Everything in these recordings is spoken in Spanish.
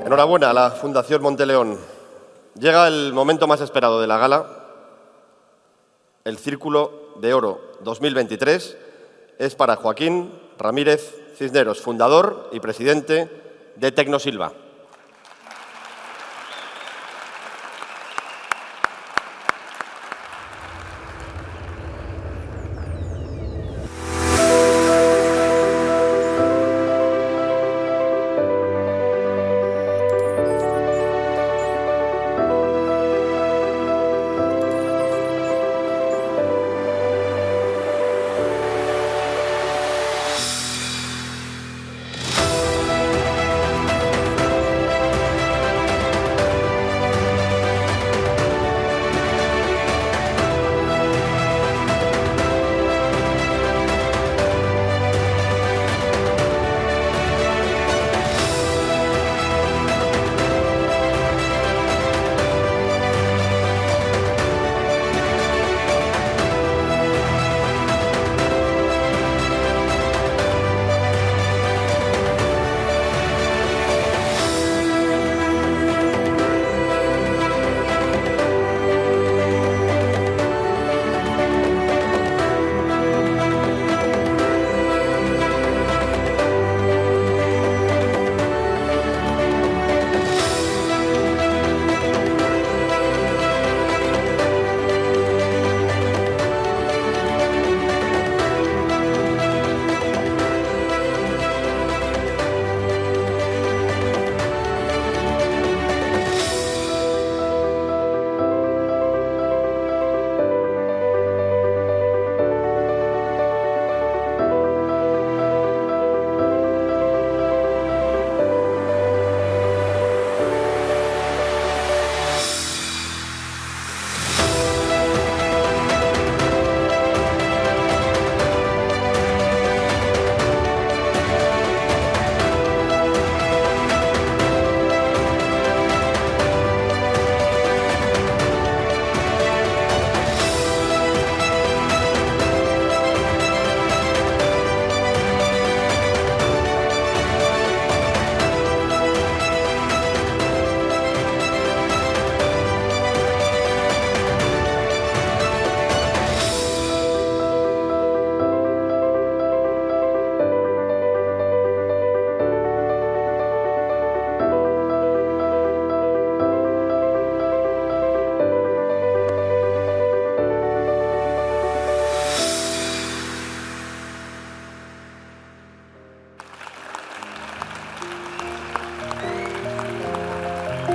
Enhorabuena a la Fundación Monteleón. Llega el momento más esperado de la gala. El Círculo de Oro 2023 es para Joaquín Ramírez Cisneros, fundador y presidente de Tecnosilva.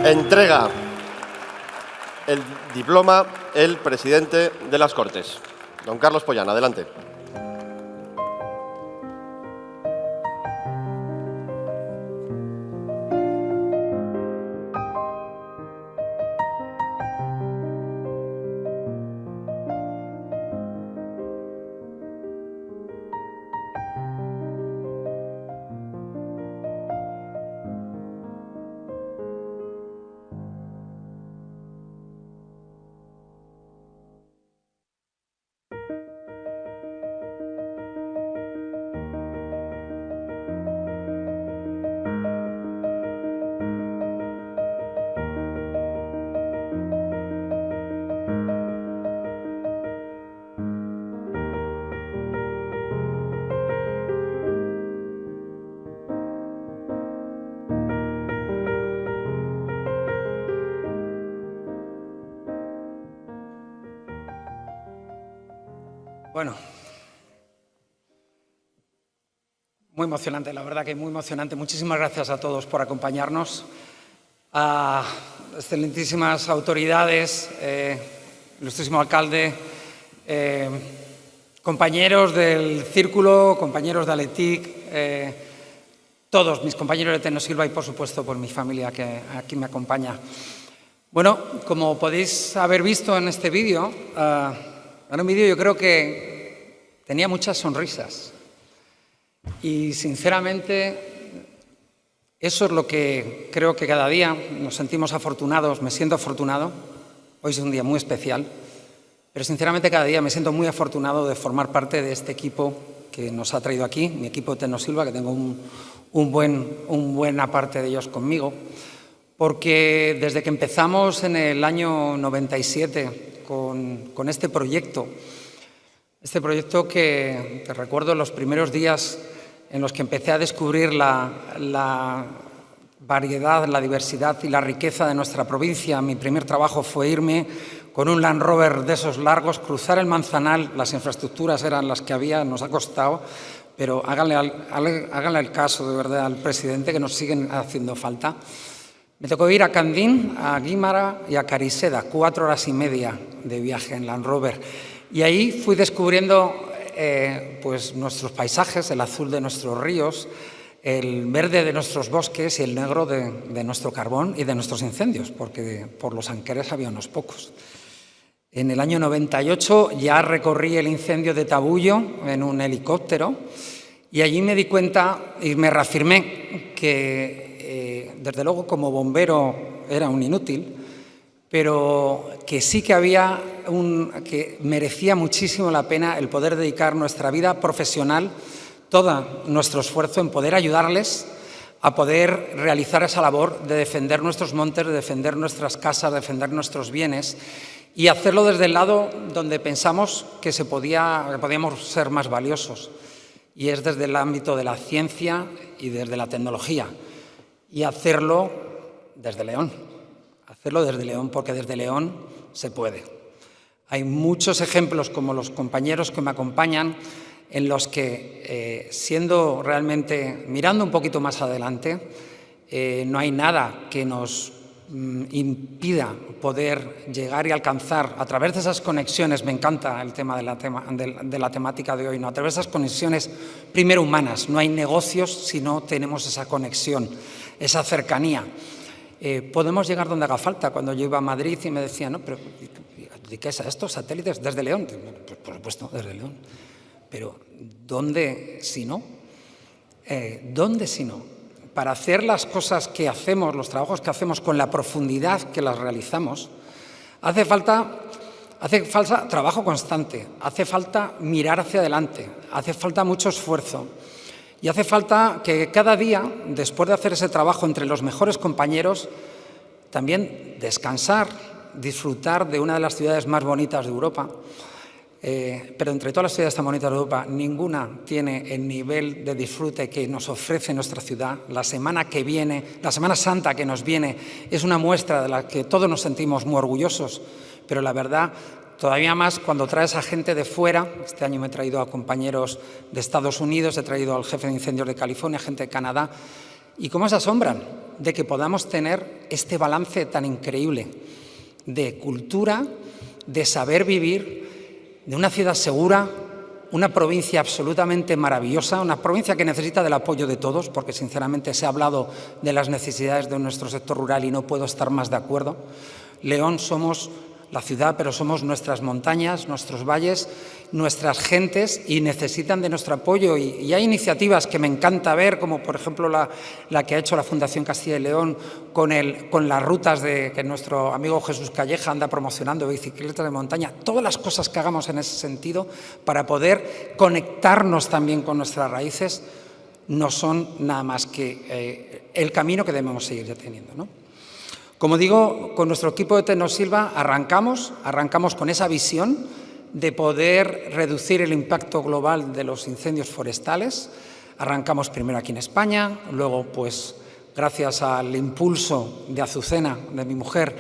Entrega el diploma el presidente de las Cortes, don Carlos Pollán. Adelante. Bueno, muy emocionante, la verdad que muy emocionante. Muchísimas gracias a todos por acompañarnos. A excelentísimas autoridades, ilustrísimo alcalde, compañeros del Círculo, compañeros de Aletic, todos mis compañeros de Tecnosilva y, por supuesto, por mi familia que aquí me acompaña. Bueno, como podéis haber visto en este vídeo, en un vídeo yo creo que tenía muchas sonrisas y, sinceramente, eso es lo que creo que cada día nos sentimos afortunados. Me siento afortunado. Hoy es un día muy especial, pero, sinceramente, cada día me siento muy afortunado de formar parte de este equipo que nos ha traído aquí, mi equipo de Tecnosilva, que tengo una buena parte de ellos conmigo, porque desde que empezamos en el año 97 con este proyecto que recuerdo los primeros días en los que empecé a descubrir la variedad, la diversidad y la riqueza de nuestra provincia. Mi primer trabajo fue irme con un Land Rover de esos largos, cruzar el Manzanal. Las infraestructuras eran las que había, nos ha costado, pero háganle el caso de verdad al presidente, que nos siguen haciendo falta. Me tocó ir a Candín, a Guímara y a Cariseda, 4 horas y media de viaje en Land Rover. Y ahí fui descubriendo pues nuestros paisajes, el azul de nuestros ríos, el verde de nuestros bosques y el negro de nuestro carbón y de nuestros incendios, porque por los Anqueres había unos pocos. En el año 98 ya recorrí el incendio de Tabullo en un helicóptero y allí me di cuenta y me reafirmé que, desde luego, como bombero era un inútil, pero que sí que que merecía muchísimo la pena el poder dedicar nuestra vida profesional, todo nuestro esfuerzo en poder ayudarles a poder realizar esa labor de defender nuestros montes, de defender nuestras casas, de defender nuestros bienes y hacerlo desde el lado donde pensamos que podíamos ser más valiosos, y es desde el ámbito de la ciencia y desde la tecnología, y hacerlo desde León. Hacerlo desde León, porque desde León se puede. Hay muchos ejemplos, como los compañeros que me acompañan, en los que, siendo realmente, mirando un poquito más adelante, no hay nada que nos impida poder llegar y alcanzar a través de esas conexiones. Me encanta el tema de la temática de hoy, ¿no? A través de esas conexiones primero humanas. No hay negocios si no tenemos esa conexión, esa cercanía. Podemos llegar donde haga falta. Cuando yo iba a Madrid y me decían, no, pero ¿qué es esto? ¿Satélites desde León? Pues, por supuesto, desde León. Pero ¿dónde si no? ¿Dónde si no? Para hacer las cosas que hacemos, los trabajos que hacemos con la profundidad que las realizamos, hace falta trabajo constante, hace falta mirar hacia adelante, hace falta mucho esfuerzo. Y hace falta que cada día, después de hacer ese trabajo entre los mejores compañeros, también descansar, disfrutar de una de las ciudades más bonitas de Europa. Pero entre todas las ciudades tan bonitas de Europa, ninguna tiene el nivel de disfrute que nos ofrece nuestra ciudad. La Semana Santa que nos viene, es una muestra de la que todos nos sentimos muy orgullosos, pero la verdad, todavía más cuando traes a gente de fuera. Este año me he traído a compañeros de Estados Unidos, he traído al jefe de incendios de California, gente de Canadá, y cómo se asombran de que podamos tener este balance tan increíble de cultura, de saber vivir, de una ciudad segura, una provincia absolutamente maravillosa, una provincia que necesita del apoyo de todos, porque sinceramente se ha hablado de las necesidades de nuestro sector rural y no puedo estar más de acuerdo. León somos la ciudad, pero somos nuestras montañas, nuestros valles, nuestras gentes, y necesitan de nuestro apoyo. Y hay iniciativas que me encanta ver, como por ejemplo la que ha hecho la Fundación Castilla y León con las rutas que nuestro amigo Jesús Calleja anda promocionando, bicicletas de montaña, todas las cosas que hagamos en ese sentido para poder conectarnos también con nuestras raíces no son nada más que el camino que debemos seguir teniendo, ¿no? Como digo, con nuestro equipo de Tecnosilva arrancamos con esa visión de poder reducir el impacto global de los incendios forestales. Arrancamos primero aquí en España, luego, pues, gracias al impulso de Azucena, de mi mujer,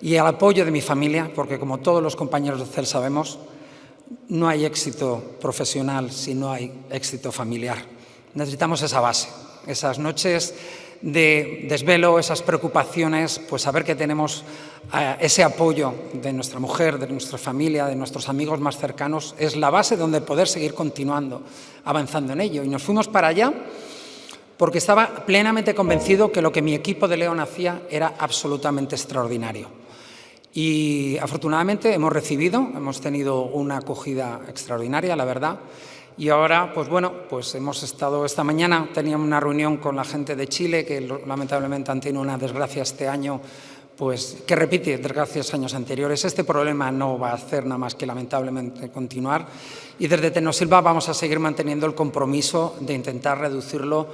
y al apoyo de mi familia, porque como todos los compañeros de CEL sabemos, no hay éxito profesional si no hay éxito familiar. Necesitamos esa base, esas noches de desvelo, esas preocupaciones, pues saber que tenemos ese apoyo de nuestra mujer, de nuestra familia, de nuestros amigos más cercanos, es la base donde poder seguir continuando, avanzando en ello. Y nos fuimos para allá porque estaba plenamente convencido que lo que mi equipo de León hacía era absolutamente extraordinario. Y afortunadamente hemos tenido una acogida extraordinaria, la verdad. Y ahora, pues bueno, pues hemos estado esta mañana, teníamos una reunión con la gente de Chile, que lamentablemente han tenido una desgracia este año, pues que repite desgracias años anteriores. Este problema no va a hacer nada más que lamentablemente continuar. Y desde Tecnosilva vamos a seguir manteniendo el compromiso de intentar reducirlo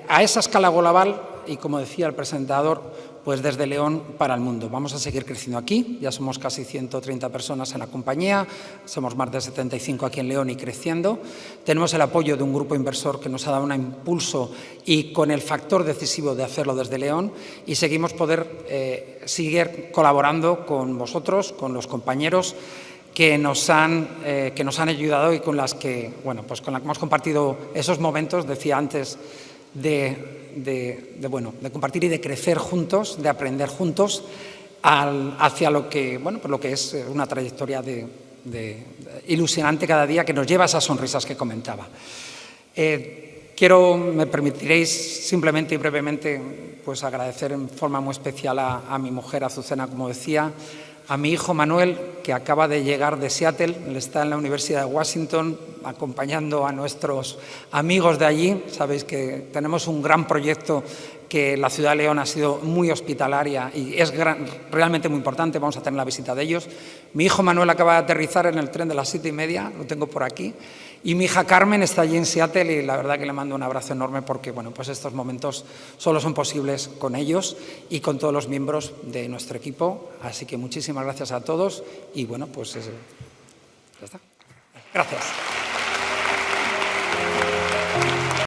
a esa escala global y, como decía el presentador, pues desde León para el mundo. Vamos a seguir creciendo aquí, ya somos casi 130 personas en la compañía, somos más de 75 aquí en León y creciendo. Tenemos el apoyo de un grupo inversor que nos ha dado un impulso y con el factor decisivo de hacerlo desde León, y seguimos seguir colaborando con vosotros, con los compañeros que nos han ayudado y con las que, bueno, pues con las que hemos compartido esos momentos, decía antes, de compartir y de crecer juntos, de aprender juntos hacia lo que, bueno, pues lo que es una trayectoria ilusionante cada día que nos lleva a esas sonrisas que comentaba. Me permitiréis simplemente y brevemente pues agradecer en forma muy especial a mi mujer Azucena, como decía, a mi hijo Manuel, que acaba de llegar de Seattle, él está en la Universidad de Washington acompañando a nuestros amigos de allí. Sabéis que tenemos un gran proyecto, que la ciudad de León ha sido muy hospitalaria y es realmente muy importante, vamos a tener la visita de ellos. Mi hijo Manuel acaba de aterrizar en el tren de las 7:30, lo tengo por aquí, y mi hija Carmen está allí en Seattle y la verdad que le mando un abrazo enorme porque, bueno, pues estos momentos solo son posibles con ellos y con todos los miembros de nuestro equipo. Así que muchísimas gracias a todos y, bueno, pues ya está. Gracias.